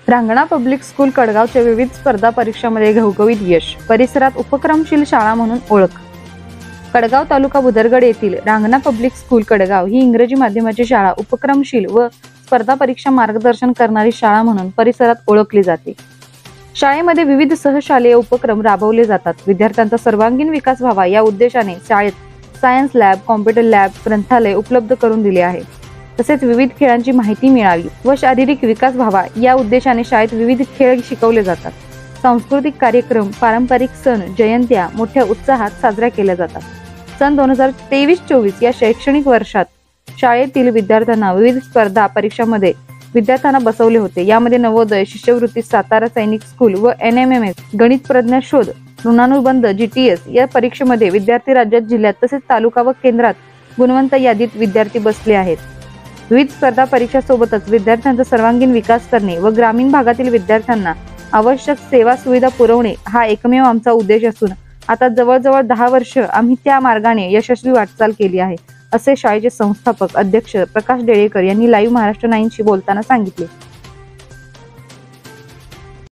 Rangana public school कडगावच्या विविध स्पर्धा परीक्षांमध्ये घवघवीत यश, परिसरात उपक्रमशील शाळा म्हणून ओळख। कडगाव तालुका बुदरगड येथील रांगणा पब्लिक स्कूल कडगाव ही इंग्रजी माध्यमाची शाळा उपक्रमशील व स्पर्धा परीक्षा मार्गदर्शन करणारी शाळा म्हणून परिसरात ओळखली जाते। शाळेमध्ये विविध सहशालेय उपक्रम राबवले जातात। विद्यार्थ्यांचा सर्वांगीण विकास व्हावा या उद्देशाने शाळेत सायन्स लॅब, कॉम्प्युटर लॅब, ग्रंथालय उपलब्ध करून दिले आहे। तसेच विविध खेळांची माहिती मिळावी व शारीरिक विकास व्हावा या उद्देशाने शाळेत विविध खेळ शिकवले जातात। सांस्कृतिक कार्यक्रम, पारंपरिक सण, जयंत्या मोठ्या उत्साहात साजऱ्या केल्या जातात। सन 2023-24 या शैक्षणिक वर्षात शाळेतील विद्यार्थ्यांना विविध स्पर्धा परीक्षांमध्ये विद्यार्थ्यांना बसवले होते। यामध्ये नवोदय, शिष्यवृत्ती, सातारा सैनिक स्कूल व NMMS, गणित प्रज्ञा शोध, ऋणानुबंध, GTS या परीक्षेमध्ये विद्यार्थी राज्यात, जिल्ह्यात तसेच तालुका व केंद्रात गुणवंत यादीत विद्यार्थी बसले आहेत। विविध स्पर्धा परीक्षांसोबतच विद्यार्थ्यांचा सर्वांगीण विकास करणे व ग्रामीण भागातील विद्यार्थ्यांना आवश्यक सेवा सुविधा पुरवणे हा एकमेव आमचा उद्देश असून आता जवळजवळ 10 वर्ष आम्ही त्या मार्गाने यशस्वी वाटचाल केली आहे, असे शाळेचे संस्थापक अध्यक्ष प्रकाश डेळेकर यांनी लाईव्ह महाराष्ट्र 9 शी बोलताना सांगितले।